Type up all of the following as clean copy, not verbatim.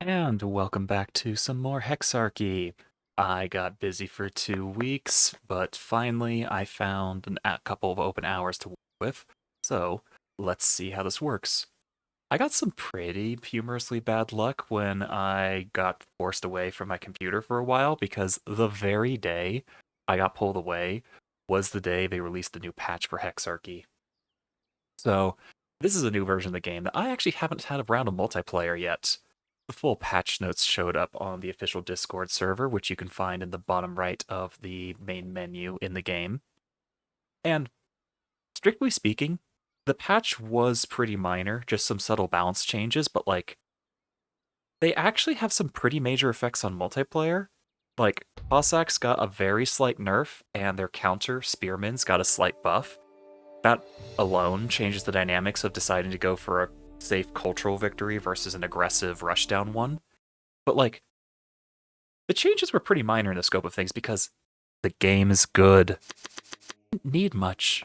And welcome back to some more Hexarchy. I got busy for 2 weeks, but finally I found a couple of open hours to work with. So let's see how this works. I got some pretty humorously bad luck when I got forced away from my computer for a while because the very day I got pulled away was the day they released a new patch for Hexarchy. So this is a new version of the game that I actually haven't had around a multiplayer yet. The full patch notes showed up on the official Discord server, which you can find in the bottom right of the main menu in the game. And strictly speaking, the patch was pretty minor, just some subtle balance changes, but they actually have some pretty major effects on multiplayer. Like, Cossacks got a very slight nerf, and their counter, Spearmen's, got a slight buff. That alone changes the dynamics of deciding to go for a safe cultural victory versus an aggressive rushdown one. But the changes were pretty minor in the scope of things because the game is good. Didn't need much,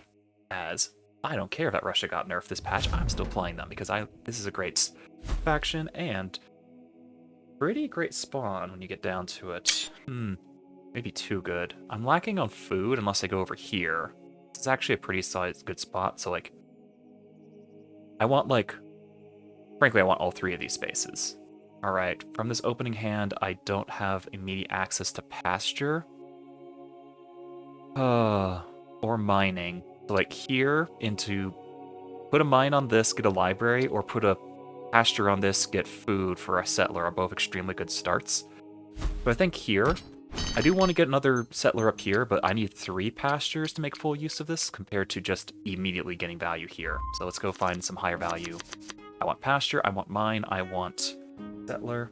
as I don't care that Russia got nerfed this patch. I'm still playing them because this is a great faction and pretty great spawn when you get down to it. Maybe too good. I'm lacking on food unless I go over here. It's actually a pretty solid, good spot. So I want frankly, I want all three of these spaces. All right, from this opening hand, I don't have immediate access to pasture. Or mining. So here into put a mine on this, get a library, or put a pasture on this, get food for a settler are both extremely good starts. But I think here, I do want to get another settler up here, but I need 3 pastures to make full use of this compared to just immediately getting value here. So let's go find some higher value. I want pasture, I want mine, I want settler.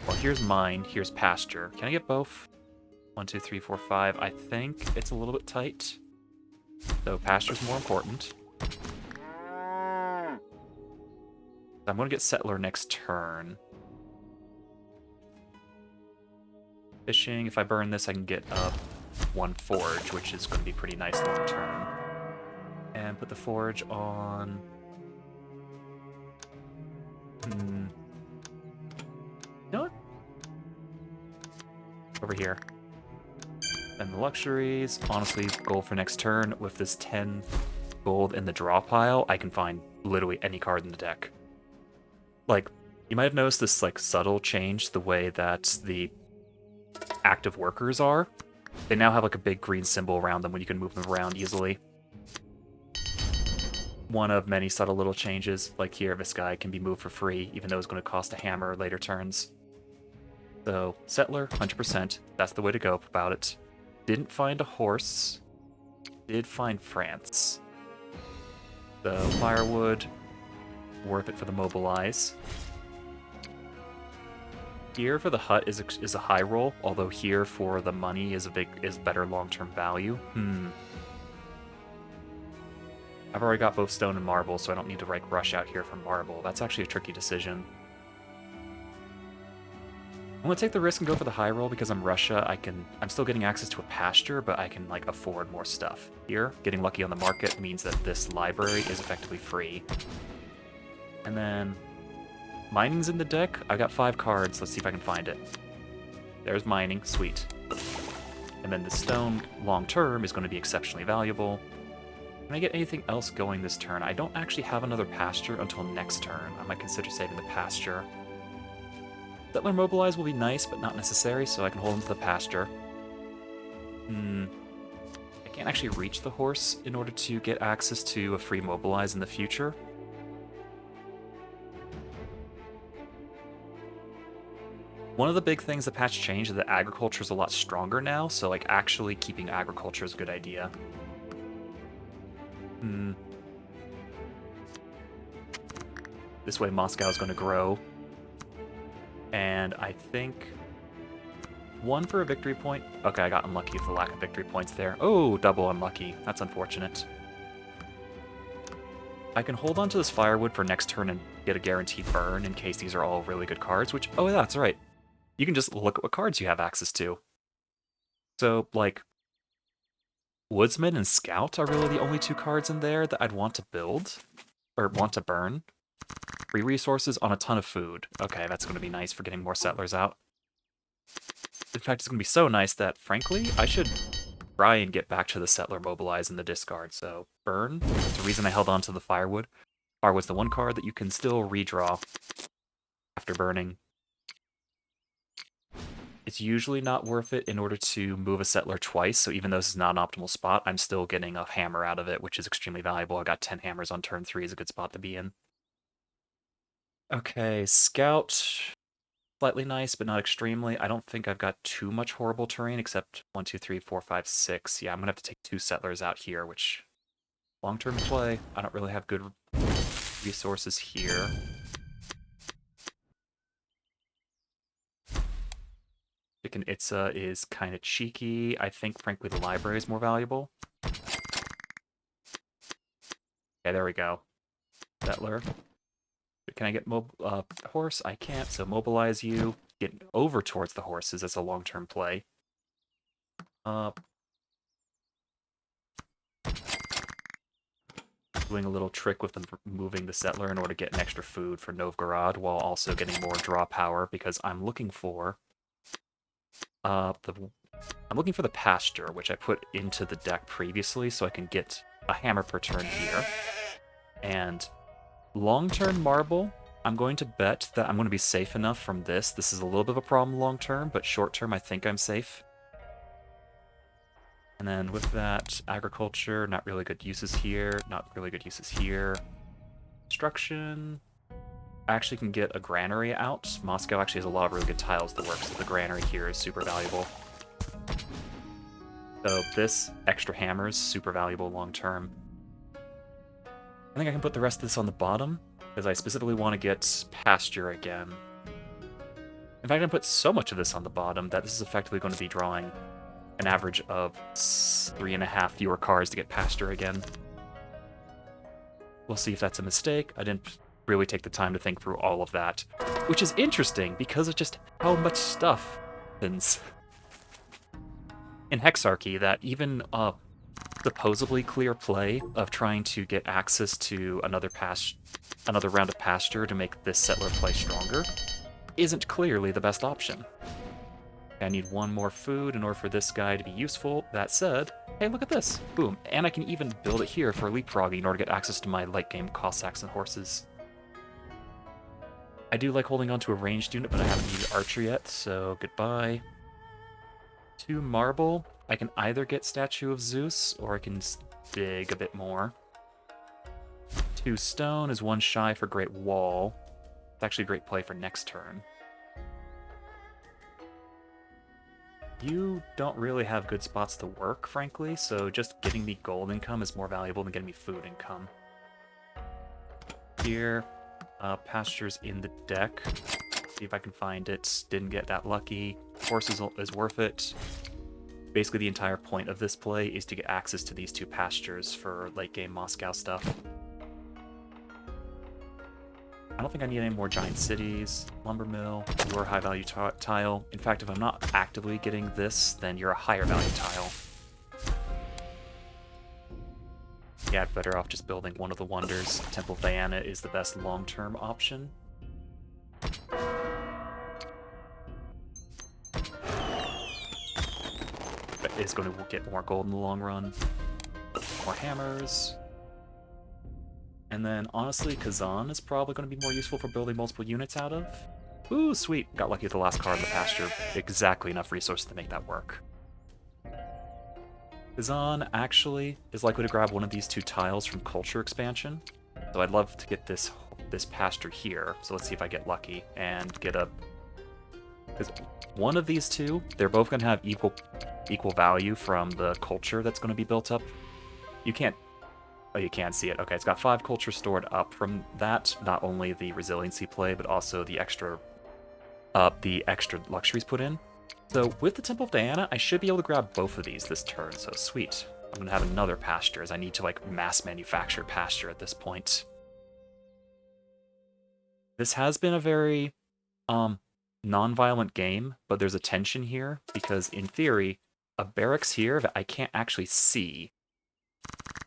Well, here's mine, here's pasture. Can I get both? 1, 2, 3, 4, 5. I think it's a little bit tight. So pasture's more important. I'm going to get settler next turn. Fishing, if I burn this, I can get up 1 forge, which is going to be pretty nice long term. And put the forge on... You know what? Over here. And the luxuries, honestly, gold for next turn. With this 10 gold in the draw pile, I can find literally any card in the deck. You might have noticed this, subtle change, the way that the active workers are. They now have, a big green symbol around them when you can move them around easily. One of many subtle little changes. Like here, this guy can be moved for free, even though it's going to cost a hammer later turns. So, settler, 100%. That's the way to go about it. Didn't find a horse. Did find France. The firewood, worth it for the mobilize. Here for the hut is a high roll, although here for the money is better long-term value. I've already got both stone and marble, so I don't need to rush out here for marble. That's actually a tricky decision. I'm gonna take the risk and go for the high roll because I'm Russia. I'm still getting access to a pasture, but I can afford more stuff. Here, getting lucky on the market means that this library is effectively free. And then mining's in the deck. I got 5 cards. Let's see if I can find it. There's mining. Sweet. And then the stone long term is going to be exceptionally valuable. Can I get anything else going this turn? I don't actually have another pasture until next turn. I might consider saving the pasture. Settler mobilize will be nice, but not necessary, so I can hold into the pasture. I can't actually reach the horse in order to get access to a free mobilize in the future. One of the big things the patch changed is that agriculture is a lot stronger now, so actually keeping agriculture is a good idea. This way Moscow is going to grow. And I think 1 for a victory point. Okay, I got unlucky with the lack of victory points there. Oh, double unlucky. That's unfortunate. I can hold on to this firewood for next turn and get a guaranteed burn in case these are all really good cards, which, oh, that's right. You can just look at what cards you have access to. So, Woodsman and Scout are really the only 2 cards in there that I'd want to build, or want to burn. 3 resources on a ton of food. Okay, that's going to be nice for getting more settlers out. In fact, it's going to be so nice that, frankly, I should try and get back to the settler mobilize in the discard. So, burn. That's the reason I held on to the firewood. Firewood's the one card that you can still redraw after burning. It's usually not worth it in order to move a settler twice, so even though this is not an optimal spot, I'm still getting a hammer out of it, which is extremely valuable. I got 10 hammers on turn 3 is a good spot to be in. Okay, scout. Slightly nice, but not extremely. I don't think I've got too much horrible terrain, except 1, 2, 3, 4, 5, 6. Yeah, I'm going to have to take 2 settlers out here, which... long-term play. I don't really have good resources here. Chicken Itza is kind of cheeky. I think, frankly, the library is more valuable. Okay, there we go. Settler. Can I get horse? I can't, so mobilize you. Get over towards the horses. That's a long-term play. Doing a little trick with them moving the settler in order to get an extra food for Novgorod, while also getting more draw power, because I'm looking for... I'm looking for the pasture, which I put into the deck previously, so I can get a hammer per turn here. And long-term marble, I'm going to bet that I'm going to be safe enough from this. This is a little bit of a problem long-term, but short-term I think I'm safe. And then with that, agriculture, not really good uses here, not really good uses here. Construction... I actually can get a granary out. Moscow actually has a lot of really good tiles that work, so the granary here is super valuable. So this extra hammer is super valuable long-term. I think I can put the rest of this on the bottom, because I specifically want to get pasture again. In fact, I can put so much of this on the bottom that this is effectively going to be drawing an average of 3.5 fewer cards to get pasture again. We'll see if that's a mistake. I didn't really take the time to think through all of that, which is interesting because of just how much stuff happens in Hexarchy that even supposedly clear play of trying to get access to another round of pasture to make this settler play stronger isn't clearly the best option. I need 1 more food in order for this guy to be useful. That said, hey, look at this. Boom. And I can even build it here for leapfrogging in order to get access to my late game Cossacks and horses. I do like holding on to a ranged unit, but I haven't needed archer yet, so goodbye. 2 marble. I can either get Statue of Zeus, or I can dig a bit more. 2 stone is 1 shy for Great Wall. It's actually a great play for next turn. You don't really have good spots to work, frankly, so just getting me gold income is more valuable than getting me food income. Here, pastures in the deck. See if I can find it. Didn't get that lucky. Horse is worth it. Basically, the entire point of this play is to get access to these 2 pastures for late-game Moscow stuff. I don't think I need any more giant cities. Lumber mill, you're a high-value tile. In fact, if I'm not actively getting this, then you're a higher-value tile. Yeah, better off just building one of the wonders. Temple of Diana is the best long-term option. But it's going to get more gold in the long run. More hammers. And then, honestly, Kazan is probably going to be more useful for building multiple units out of. Ooh, sweet. Got lucky with the last card in the pasture. Exactly enough resources to make that work. Kazan actually is likely to grab one of these 2 tiles from Culture Expansion. So I'd love to get this pasture here. So let's see if I get lucky and get a... because one of these 2, they're both going to have equal value from the culture that's going to be built up. You can't... oh, you can see it. Okay, it's got 5 culture stored up from that. Not only the resiliency play, but also the extra luxuries put in. So with the Temple of Diana, I should be able to grab both of these this turn, so sweet. I'm going to have another pasture, as I need to, like, mass manufacture pasture at this point. This has been a very non-violent game, but there's a tension here, because in theory, a barracks here that I can't actually see,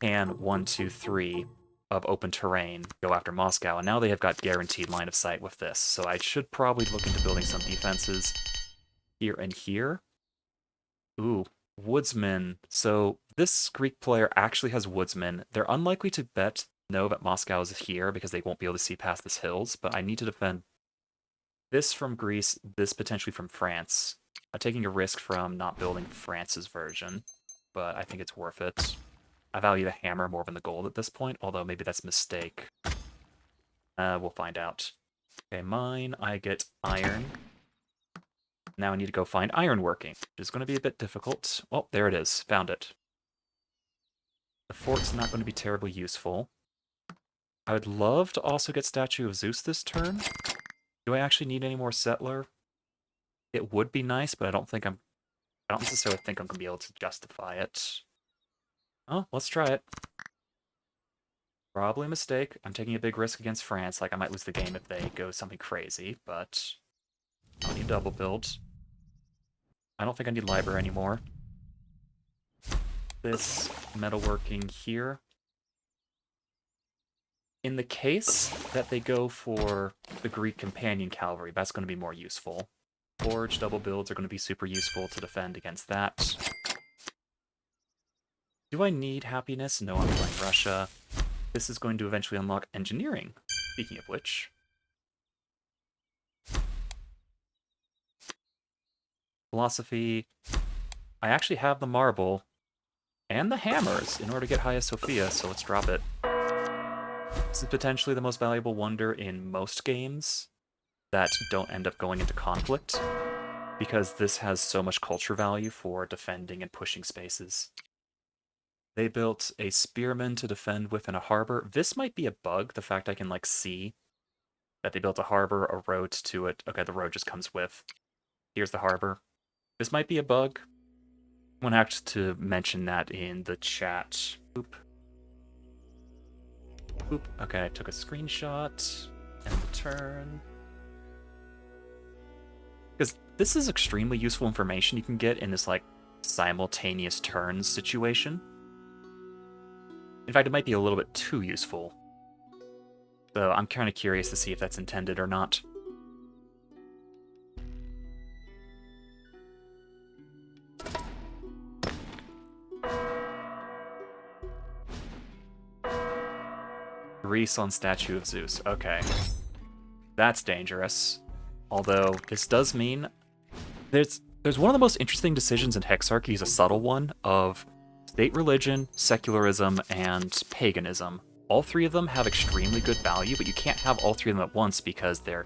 and 1, 2, 3 of open terrain go after Moscow, and now they have got guaranteed line of sight with this. So I should probably look into building some defenses here and here. Ooh, Woodsman. So this Greek player actually has Woodsman. They're unlikely to know that Moscow is here because they won't be able to see past this hills, but I need to defend this from Greece, this potentially from France. I'm taking a risk from not building France's version, but I think it's worth it. I value the hammer more than the gold at this point, although maybe that's a mistake. We'll find out. Okay, mine, I get iron. Now I need to go find iron working, which is going to be a bit difficult. Oh, there it is. Found it. The fort's not going to be terribly useful. I would love to also get Statue of Zeus this turn. Do I actually need any more settler? It would be nice, but I don't necessarily think I'm going to be able to justify it. Oh, let's try it. Probably a mistake. I'm taking a big risk against France. Like, I might lose the game if they go something crazy, but I don't need double build. I don't think I need library anymore. This metalworking here. In the case that they go for the Greek companion cavalry, that's going to be more useful. Forge double builds are going to be super useful to defend against that. Do I need happiness? No, I'm playing Russia. This is going to eventually unlock engineering, speaking of which. Philosophy. I actually have the marble and the hammers in order to get Hagia Sophia, so let's drop it. This is potentially the most valuable wonder in most games that don't end up going into conflict, because this has so much culture value for defending and pushing spaces. They built a spearmen to defend within a harbor. This might be a bug, the fact I can, like, see that they built a harbor, a road to it. Okay, the road just comes with. Here's the harbor. This might be a bug. I'm gonna have to mention that in the chat. Boop. Boop. Okay, I took a screenshot. End the turn. Because this is extremely useful information you can get in this, like, simultaneous turns situation. In fact, it might be a little bit too useful. So I'm kind of curious to see if that's intended or not. Greece on Statue of Zeus. Okay. That's dangerous. Although, this does mean there's one of the most interesting decisions in Hexarchy, is a subtle one, of state religion, secularism, and paganism. All three of them have extremely good value, but you can't have all three of them at once because they're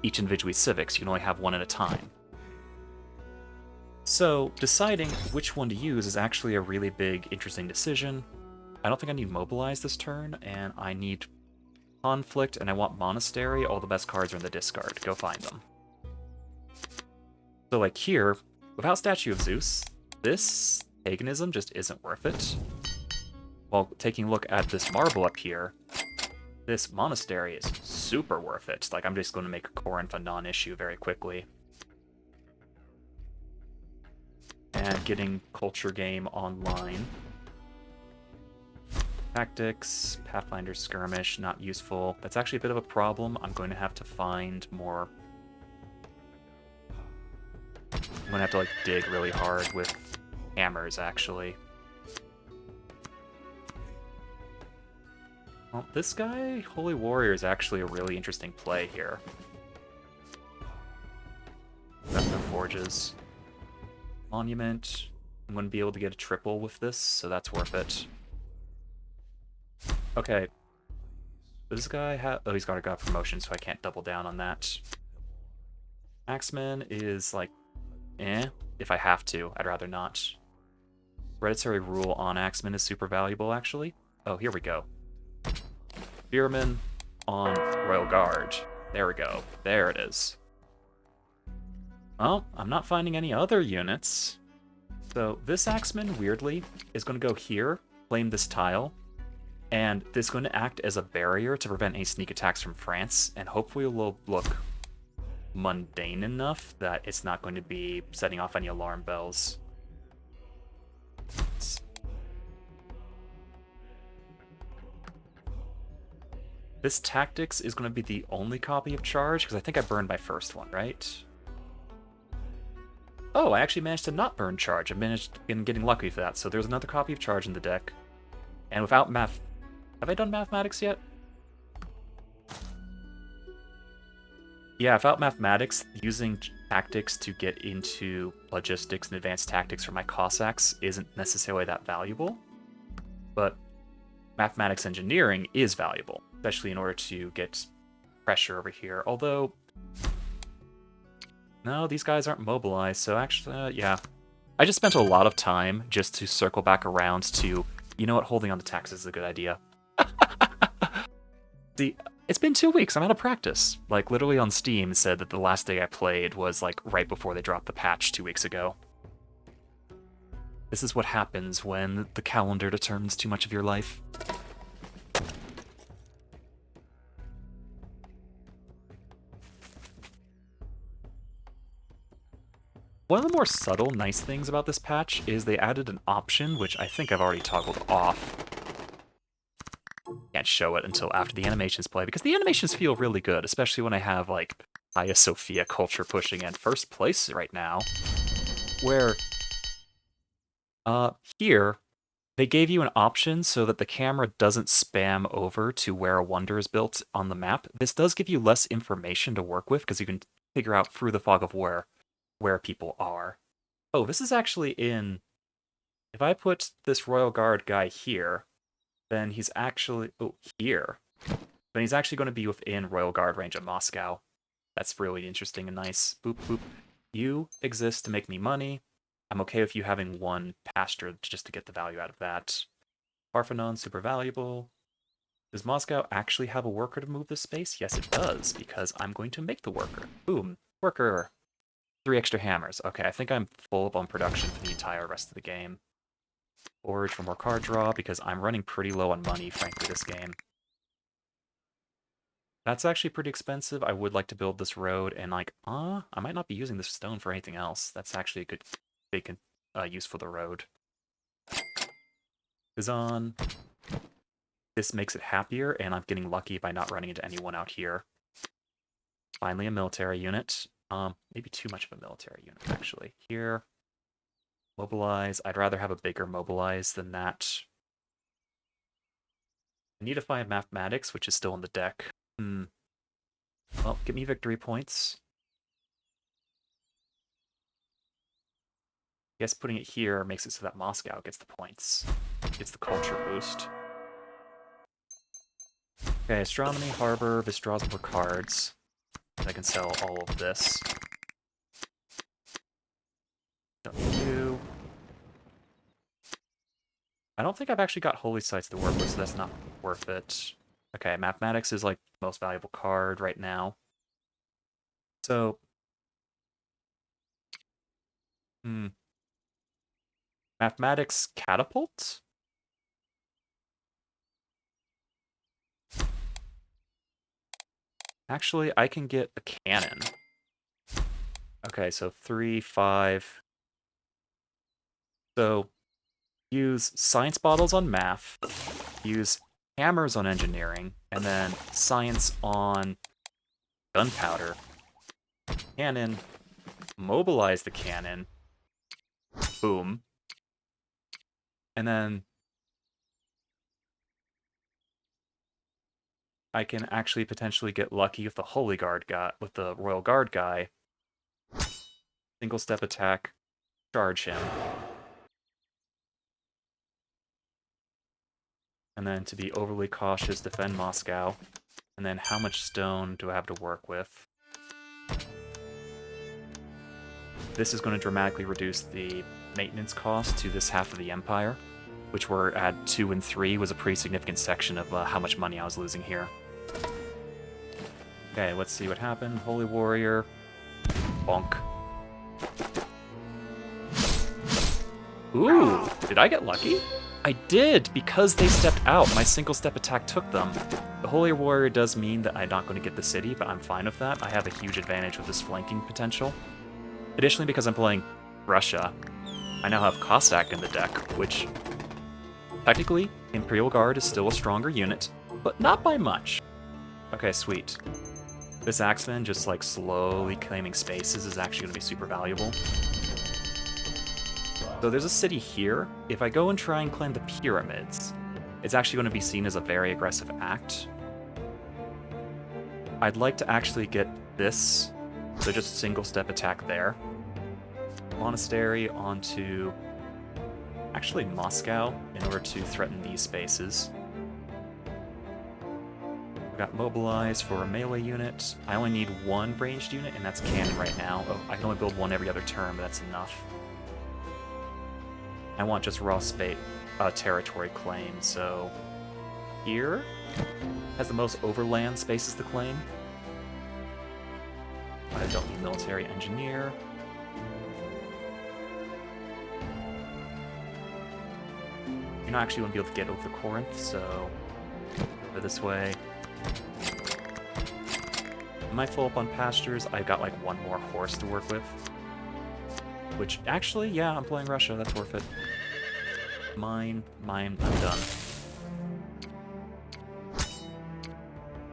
each individually civics. You can only have one at a time. So, deciding which one to use is actually a really big, interesting decision. I don't think I need Mobilize this turn, and I need Conflict, and I want Monastery. All the best cards are in the discard. Go find them. So, like here, without Statue of Zeus, this paganism just isn't worth it. While taking a look at this marble up here, this monastery is super worth it. Like, I'm just going to make Corinth a non-issue very quickly. And getting Culture Game online. Tactics, Pathfinder Skirmish, not useful. That's actually a bit of a problem. I'm going to have to find more. I'm going to have to, like, dig really hard with hammers, actually. Well, this guy, Holy Warrior, is actually a really interesting play here. Got no forges. Monument. I'm going to be able to get a triple with this, so that's worth it. Okay. This guy oh, he's got a promotion, so I can't double down on that. Axeman is, like, if I have to. I'd rather not. Hereditary Rule on Axeman is super valuable, actually. Oh, here we go. Spearmen on Royal Guard. There we go. There it is. Well, I'm not finding any other units. So this Axeman, weirdly, is going to go here, claim this tile, and this is going to act as a barrier to prevent any sneak attacks from France, and hopefully it will look mundane enough that it's not going to be setting off any alarm bells. This Tactics is going to be the only copy of Charge, because I think I burned my first one, right? Oh, I actually managed to not burn Charge. I managed in getting lucky for that, so there's another copy of Charge in the deck. And without math... Have I done Mathematics yet? Yeah, without Mathematics, using Tactics to get into Logistics and Advanced Tactics for my Cossacks isn't necessarily that valuable. But Mathematics Engineering is valuable, especially in order to get pressure over here. Although, no, these guys aren't mobilized, so actually, yeah. I just spent a lot of time just to circle back around to, you know what, holding on to taxes is a good idea. It's been 2 weeks, I'm out of practice. Like, literally on Steam, it said that the last day I played was, like, right before they dropped the patch 2 weeks ago. This is what happens when the calendar determines too much of your life. One of the more subtle, nice things about this patch is they added an option, which I think I've already toggled off. Can't show it until after the animations play, because the animations feel really good, especially when I have, like, Hagia Sophia culture pushing in first place right now, where, here, they gave you an option so that the camera doesn't spam over to where a wonder is built on the map. This does give you less information to work with, because you can figure out through the fog of war where people are. Oh, this is actually in... If I put this Royal Guard guy here, then he's actually... Oh, here. Then he's actually going to be within Royal Guard range of Moscow. That's really interesting and nice. Boop, boop. You exist to make me money. I'm okay with you having one pasture just to get the value out of that. Parthenon, super valuable. Does Moscow actually have a worker to move this space? Yes, it does, because I'm going to make the worker. Boom. Worker. 3 extra hammers. Okay, I think I'm full up on production for the entire rest of the game. Forge for more card draw, because I'm running pretty low on money, frankly, this game. That's actually pretty expensive. I would like to build this road, and like, I might not be using this stone for anything else. That's actually a good big use for the road. Is on. This makes it happier, and I'm getting lucky by not running into anyone out here. Finally, a military unit. Maybe too much of a military unit, actually. Here. Mobilize. I'd rather have a bigger mobilize than that. I need to find Mathematics, which is still in the deck. Well, give me victory points. I guess putting it here makes it so that Moscow gets the points. Gets the culture boost. Okay, Astronomy, Harbor, this draws more cards. I can sell all of this. W. I don't think I've actually got Holy Sites to work with, so that's not worth it. Okay, Mathematics is like the most valuable card right now. So... Mathematics Catapult? Actually, I can get a cannon. Okay, so 3, 5. So, use science bottles on math, use hammers on engineering, and then science on gunpowder. Cannon, mobilize the cannon. Boom. And then I can actually potentially get lucky with the Holy Guard guy, with the Royal Guard guy. Single step attack, charge him. And then to be overly cautious, defend Moscow. And then how much stone do I have to work with? This is going to dramatically reduce the maintenance cost to this half of the Empire, which were at 2 and 3 was a pretty significant section of how much money I was losing here. Okay, let's see what happened. Holy Warrior. Bonk. Ooh, did I get lucky? I did, because they stepped out. My single step attack took them. The Holy Warrior does mean that I'm not going to get the city, but I'm fine with that. I have a huge advantage with this flanking potential. Additionally, because I'm playing Russia, I now have Cossack in the deck, which technically, Imperial Guard is still a stronger unit, but not by much. Okay, sweet. This Axeman just like slowly claiming spaces is actually going to be super valuable. So there's a city here. If I go and try and claim the pyramids, it's actually going to be seen as a very aggressive act. I'd like to actually get this, so just single step attack there. Monastery onto actually Moscow in order to threaten these spaces. I've got mobilized for a melee unit. I only need one ranged unit, and that's cannon right now. Oh, I can only build one every other turn, but that's enough. I want just raw space territory claim, so here has the most overland spaces to claim. I don't need military engineer. You're not actually going to be able to get over Corinth, so go this way. I might fill up on pastures. I've got like one more horse to work with. Which, actually, yeah, I'm playing Russia. That's worth it. Mine, I'm done.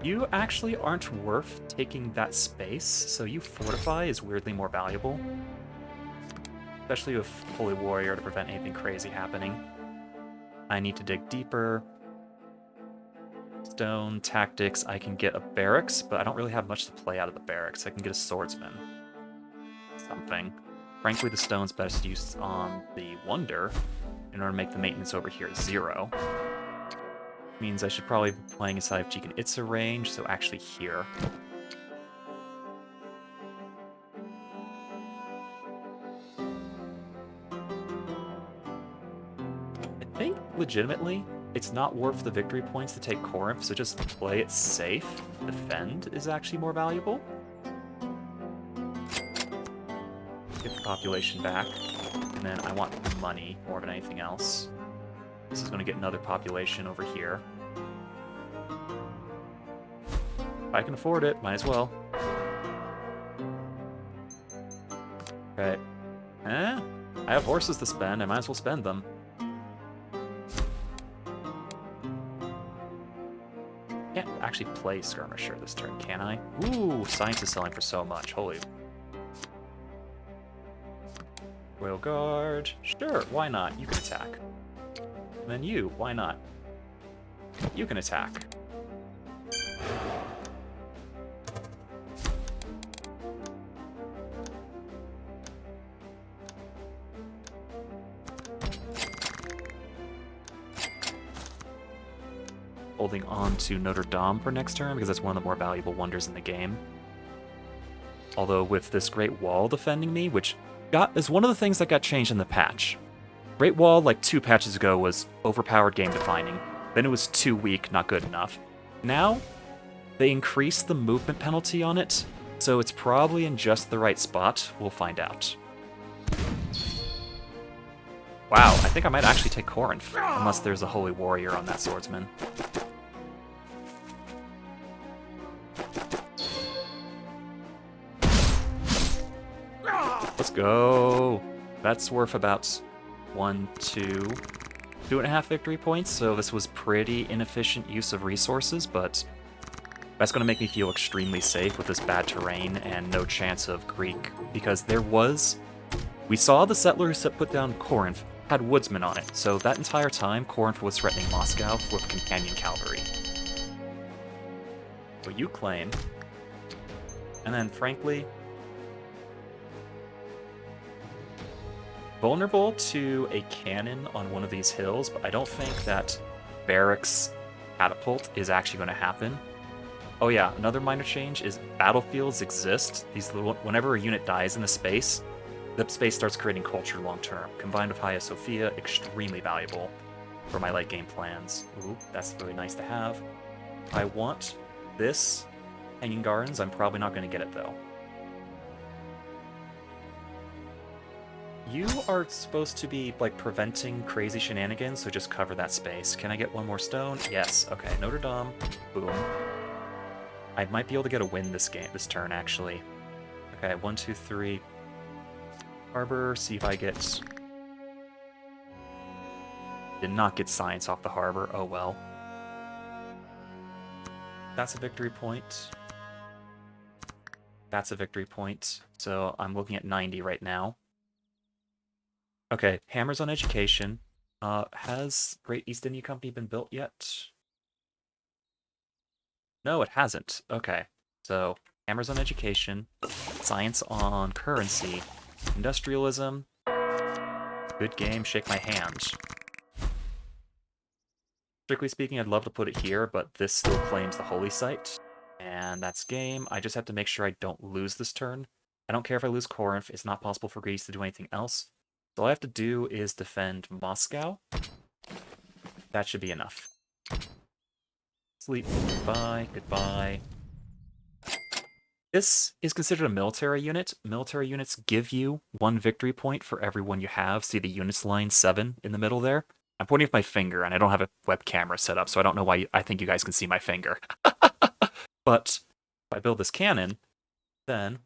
You actually aren't worth taking that space, so you fortify is weirdly more valuable. Especially with Holy Warrior to prevent anything crazy happening. I need to dig deeper. Stone, tactics, I can get a barracks, but I don't really have much to play out of the barracks. I can get a swordsman. Something. Frankly, the stone's best used on the Wonder in order to make the maintenance over here 0. Means I should probably be playing inside of Chicken Itza range, so actually here. I think, legitimately, it's not worth the victory points to take Corinth, so just play it safe. Defend is actually more valuable. Get the population back, and then I want money more than anything else. This is going to get another population over here. If I can afford it, might as well. Okay. I have horses to spend, I might as well spend them. Can't actually play Skirmisher this turn, can I? Ooh, Science is selling for so much, holy. Royal Guard, sure, why not? You can attack. And then you, why not? You can attack. Holding on to Notre Dame for next turn because that's one of the more valuable wonders in the game. Although with this Great Wall defending me, which is one of the things that got changed in the patch. Great Wall, like 2 patches ago, was overpowered game defining. Then it was too weak, not good enough. Now, they increased the movement penalty on it, so it's probably in just the right spot. We'll find out. Wow, I think I might actually take Corinth, unless there's a Holy Warrior on that swordsman. Let's go. That's worth about 1, 2, 2.5 victory points, so this was pretty inefficient use of resources, but that's going to make me feel extremely safe with this bad terrain and no chance of Greek, because we saw the settler who put down Corinth had woodsmen on it, so that entire time Corinth was threatening Moscow with companion cavalry. So you claim, and then frankly, vulnerable to a cannon on one of these hills, but I don't think that barracks catapult is actually going to happen. Oh yeah, another minor change is battlefields exist. Whenever a unit dies in a space, the space starts creating culture long term. Combined with Hagia Sophia, extremely valuable for my late game plans. Ooh, that's really nice to have. I want this Hanging Gardens. I'm probably not going to get it though. You are supposed to be, like, preventing crazy shenanigans, so just cover that space. Can I get one more stone? Yes. Okay, Notre Dame. Boom. I might be able to get a win this turn, actually. Okay, 1, 2, 3. Harbor, see if I get... Did not get science off the harbor. Oh, well. That's a victory point. That's a victory point. So I'm looking at 90 right now. Okay, Hammers on Education. Has Great East India Company been built yet? No, it hasn't. Okay, so Hammers on Education, Science on Currency, Industrialism. Good game, shake my hand. Strictly speaking, I'd love to put it here, but this still claims the Holy Site. And that's game. I just have to make sure I don't lose this turn. I don't care if I lose Corinth. It's not possible for Greece to do anything else. So all I have to do is defend Moscow. That should be enough. Sleep. Goodbye. Goodbye. This is considered a military unit. Military units give you 1 victory point for every one you have. See the units line 7 in the middle there? I'm pointing with my finger, and I don't have a web camera set up, so I don't know why I think you guys can see my finger. But if I build this cannon, then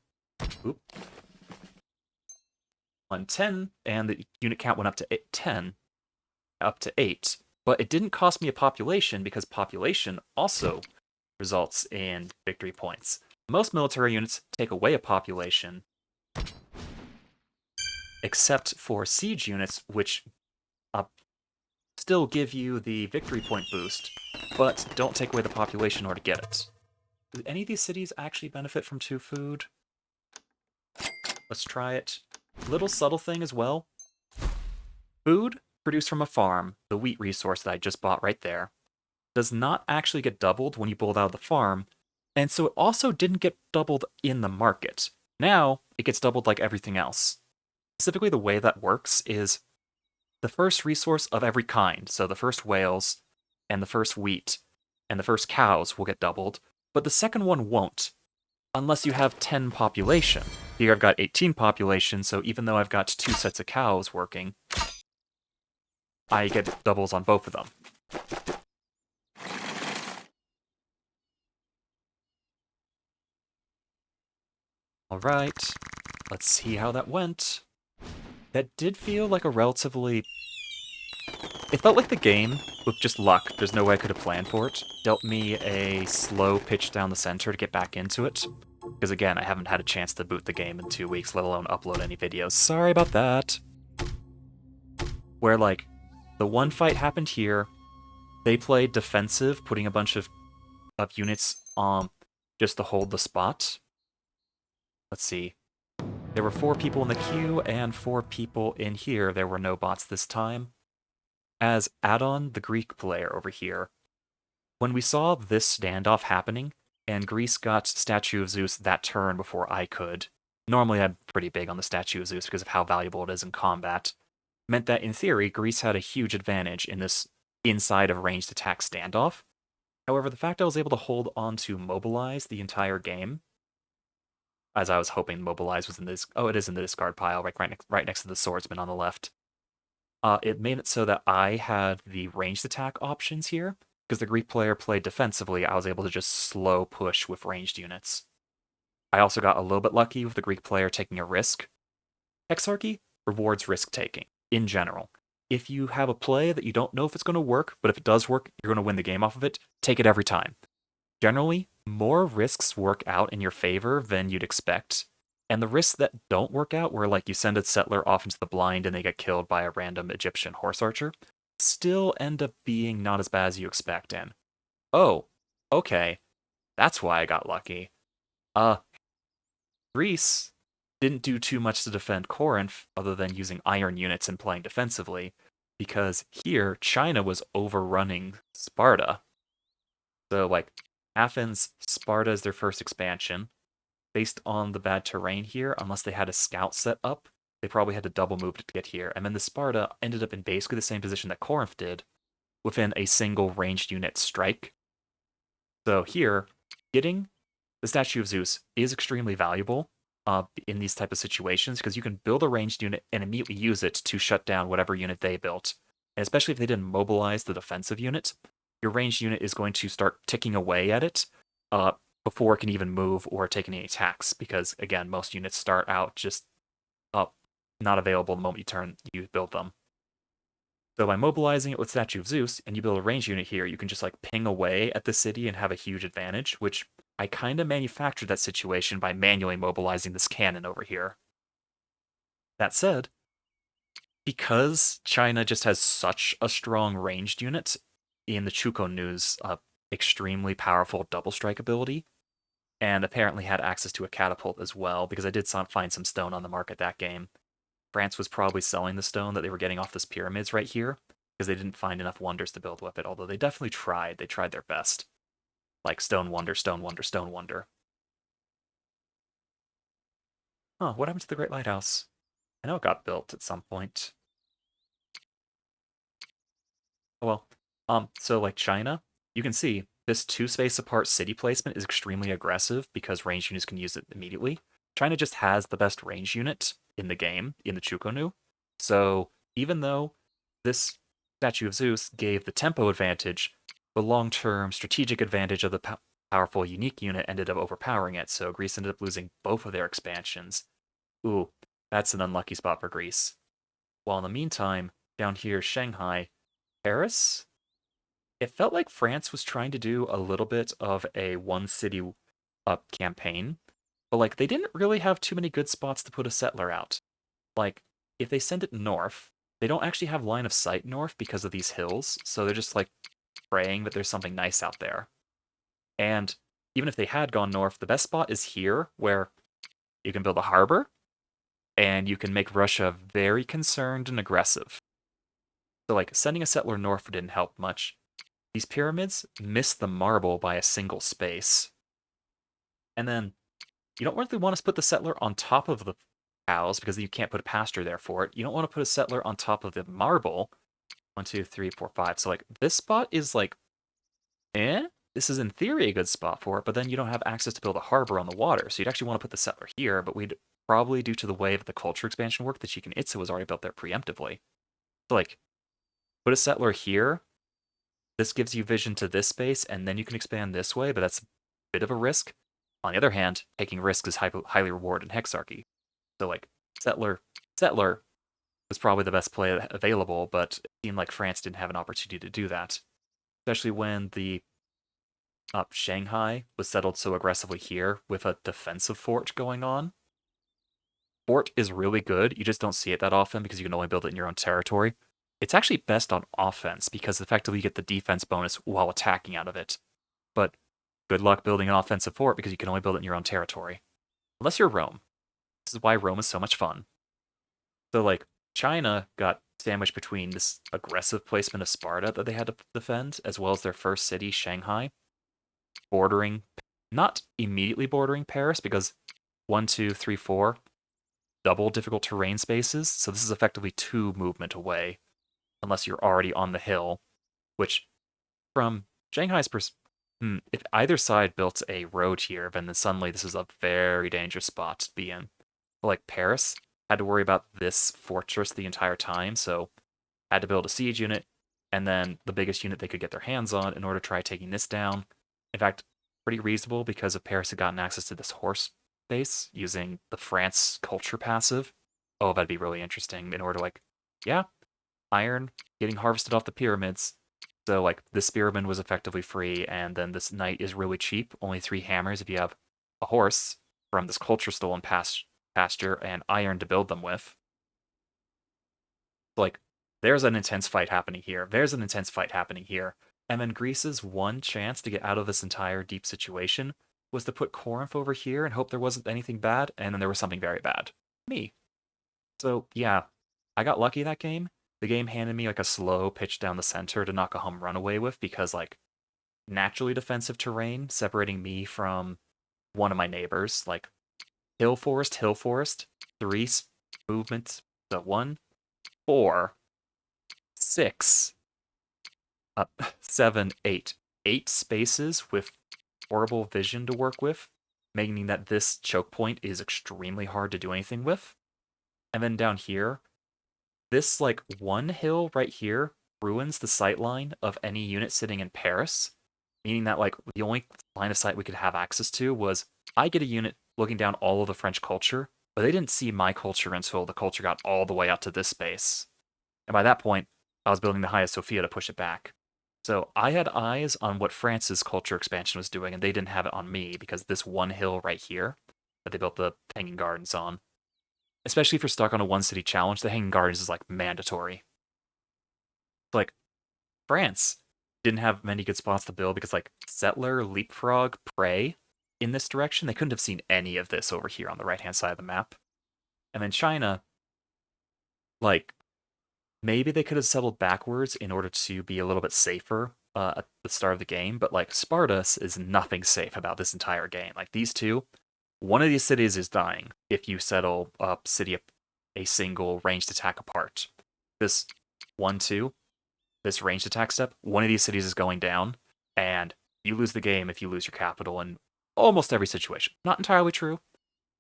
110, and the unit count went up to 10, up to 8. But it didn't cost me a population, because population also results in victory points. Most military units take away a population, except for siege units, which still give you the victory point boost, but don't take away the population in order to get it. Do any of these cities actually benefit from 2 food? Let's try it. Little subtle thing as well. Food produced from a farm, the wheat resource that I just bought right there, does not actually get doubled when you pull it out of the farm, and so it also didn't get doubled in the market. Now, it gets doubled like everything else. Specifically, the way that works is the first resource of every kind, so the first whales, and the first wheat, and the first cows will get doubled, but the second one won't, unless you have 10 population. Here I've got 18 population, so even though I've got 2 sets of cows working, I get doubles on both of them. Alright, let's see how that went. That did feel like a relatively... It felt like the game, with just luck, there's no way I could have planned for it, dealt me a slow pitch down the center to get back into it. Because again, I haven't had a chance to boot the game in 2 weeks, let alone upload any videos. Sorry about that. Where, like, the one fight happened here, they played defensive, putting a bunch of units just to hold the spot. Let's see. There were 4 people in the queue, and 4 people in here. There were no bots this time. As Adon, the Greek player over here, when we saw this standoff happening, and Greece got Statue of Zeus that turn before I could, normally I'm pretty big on the Statue of Zeus because of how valuable it is in combat, meant that in theory, Greece had a huge advantage in this inside of ranged attack standoff. However, the fact I was able to hold on to Mobilize the entire game, as I was hoping Mobilize was in this... Oh, it is in the discard pile, right next to the Swordsman on the left. It made it so that I had the ranged attack options here. Because the Greek player played defensively, I was able to just slow push with ranged units. I also got a little bit lucky with the Greek player taking a risk. Hexarchy rewards risk-taking, in general. If you have a play that you don't know if it's going to work, but if it does work, you're going to win the game off of it, take it every time. Generally, more risks work out in your favor than you'd expect. And the risks that don't work out, where like you send a settler off into the blind and they get killed by a random Egyptian horse archer, still end up being not as bad as you expect. And oh, okay, that's why I got lucky. Greece didn't do too much to defend Corinth other than using iron units and playing defensively, because here China was overrunning Sparta. So like Athens, Sparta is their first expansion. Based on the bad terrain here, unless they had a scout set up, they probably had to double move to get here. And then the Sparta ended up in basically the same position that Corinth did, within a single ranged unit strike. So here, getting the Statue of Zeus is extremely valuable in these type of situations, because you can build a ranged unit and immediately use it to shut down whatever unit they built. And especially if they didn't mobilize the defensive unit, your ranged unit is going to start ticking away at it before it can even move or take any attacks, because again, most units start out just not available the moment you build them. So by mobilizing it with Statue of Zeus and you build a range unit here, you can just like ping away at the city and have a huge advantage, which I kind of manufactured that situation by manually mobilizing this cannon over here. That said, because China just has such a strong ranged unit in the Chuko News, extremely powerful double strike ability, and apparently had access to a catapult as well, because I did find some stone on the market that game. France was probably selling the stone that they were getting off this pyramids right here, because they didn't find enough wonders to build with it, although they definitely tried. They tried their best. Like stone wonder, stone wonder, stone wonder. Huh, what happened to the Great Lighthouse? I know it got built at some point. Oh well. So like China, you can see this two space apart city placement is extremely aggressive because range units can use it immediately. China just has the best range unit in the game, in the Chukonu. So even though this Statue of Zeus gave the tempo advantage, the long-term strategic advantage of the powerful unique unit ended up overpowering it, so Greece ended up losing both of their expansions. Ooh, that's an unlucky spot for Greece. While in the meantime, down here, Shanghai, Paris, it felt like France was trying to do a little bit of a one city up campaign, but like they didn't really have too many good spots to put a settler out. Like if they send it north, they don't actually have line of sight north because of these hills, so they're just like praying that there's something nice out there. And even if they had gone north, the best spot is here where you can build a harbor and you can make Russia very concerned and aggressive. So like sending a settler north didn't help much. These pyramids miss the marble by a single space. And then you don't really want to put the settler on top of the cows because you can't put a pasture there for it. You don't want to put a settler on top of the marble. 1, 2, 3, 4, 5. So like this spot is like, this is in theory a good spot for it, but then you don't have access to build a harbor on the water. So you'd actually want to put the settler here, but we'd probably, due to the way that the culture expansion worked, the Chichen Itza was already built there preemptively. So like, put a settler here. This gives you vision to this space, and then you can expand this way, but that's a bit of a risk. On the other hand, taking risks is highly rewarded in Hexarchy. So like, settler was probably the best play available, but it seemed like France didn't have an opportunity to do that, especially when the Shanghai was settled so aggressively here with a defensive fort going on. Fort is really good. You just don't see it that often because you can only build it in your own territory. It's actually best on offense because effectively you get the defense bonus while attacking out of it. But good luck building an offensive fort because you can only build it in your own territory. Unless you're Rome. This is why Rome is so much fun. So, like, China got sandwiched between this aggressive placement of Sparta that they had to defend, as well as their first city, Shanghai, bordering, not immediately bordering Paris, because 1, 2, 3, 4, double difficult terrain spaces. So this is effectively 2 movement away, unless you're already on the hill, which from Shanghai's perspective, if either side built a road here, then suddenly this is a very dangerous spot to be in. But like Paris had to worry about this fortress the entire time, so had to build a siege unit, and then the biggest unit they could get their hands on in order to try taking this down. In fact, pretty reasonable because if Paris had gotten access to this horse base using the France culture passive, oh, that'd be really interesting in order to like, yeah, iron getting harvested off the pyramids. So like the spearman was effectively free, and then this knight is really cheap, only 3 hammers if you have a horse from this culture stolen pasture and iron to build them with. Like there's an intense fight happening here. There's an intense fight happening here. And then Greece's one chance to get out of this entire deep situation was to put Corinth over here and hope there wasn't anything bad, and then there was something very bad. Me. So yeah, I got lucky that game. The game handed me like a slow pitch down the center to knock a home run away with because like naturally defensive terrain separating me from one of my neighbors, like hill forest, 3 movements, so 1, 4, 6, 7, 8. 8 spaces with horrible vision to work with, making that this choke point is extremely hard to do anything with. And then down here, this like one hill right here ruins the sight line of any unit sitting in Paris, meaning that like the only line of sight we could have access to was I get a unit looking down all of the French culture, but they didn't see my culture until the culture got all the way out to this space. And by that point, I was building the Hagia Sophia to push it back. So I had eyes on what France's culture expansion was doing, and they didn't have it on me because this one hill right here that they built the Hanging Gardens on, especially if you're stuck on a one city challenge, the Hanging Gardens is like mandatory. Like France didn't have many good spots to build because like Settler, Leapfrog, Prey in this direction, they couldn't have seen any of this over here on the right hand side of the map. And then China, like maybe they could have settled backwards in order to be a little bit safer at the start of the game, but like Spartus is nothing safe about this entire game. Like these two, one of these cities is dying if you settle a city a single ranged attack apart. This 1-2, this ranged attack step, one of these cities is going down, and you lose the game if you lose your capital in almost every situation. Not entirely true,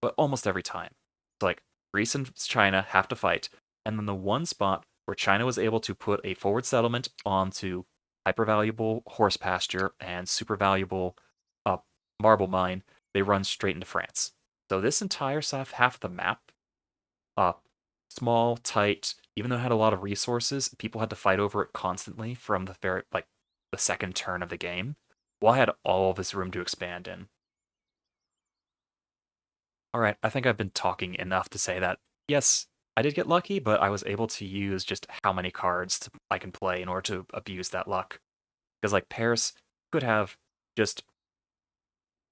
but almost every time. So like Greece and China have to fight, and then the one spot where China was able to put a forward settlement onto hyper valuable horse pasture and super valuable uh, marble mine, they run straight into France. So this entire south half of the map, uh, small, tight, even though it had a lot of resources, people had to fight over it constantly from the very like the second turn of the game. Well, I had all this room to expand in. All right, I think I've been talking enough to say that, yes, I did get lucky, but I was able to use just how many cards I can play in order to abuse that luck. Because, like, Paris could have just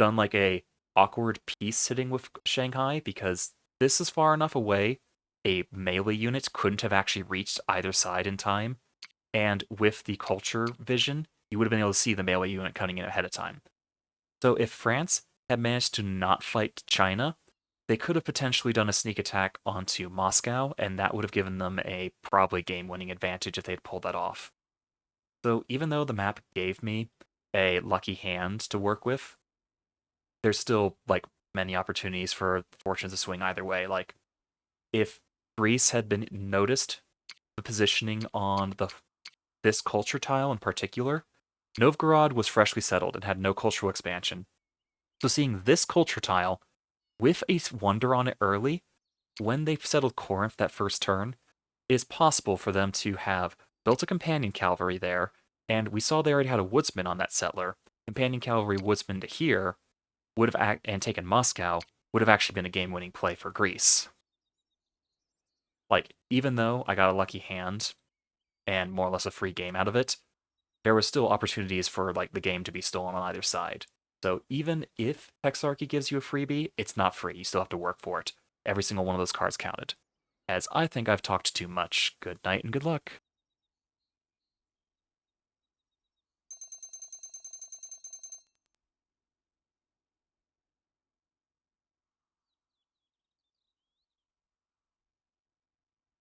done, like, a awkward piece sitting with Shanghai, because this is far enough away, a melee unit couldn't have actually reached either side in time. And with the culture vision, you would have been able to see the melee unit coming in ahead of time. So if France had managed to not fight China, they could have potentially done a sneak attack onto Moscow, and that would have given them a probably game-winning advantage if they'd pulled that off. So even though the map gave me a lucky hand to work with, there's still like many opportunities for fortunes to swing either way. Like if Greece had been noticed the positioning on this culture tile in particular, Novgorod was freshly settled and had no cultural expansion. So seeing this culture tile with a wonder on it early, when they settled Corinth that first turn, it is possible for them to have built a companion cavalry there, and we saw they already had a woodsman on that settler. Companion cavalry woodsman to here would have and taken Moscow would have actually been a game-winning play for Greece. Like even though I got a lucky hand and more or less a free game out of it, there were still opportunities for like the game to be stolen on either side. So even if Hexarchy gives you a freebie, it's not free. You still have to work for it. Every single one of those cards counted. As I think I've talked too much. Good night and good luck.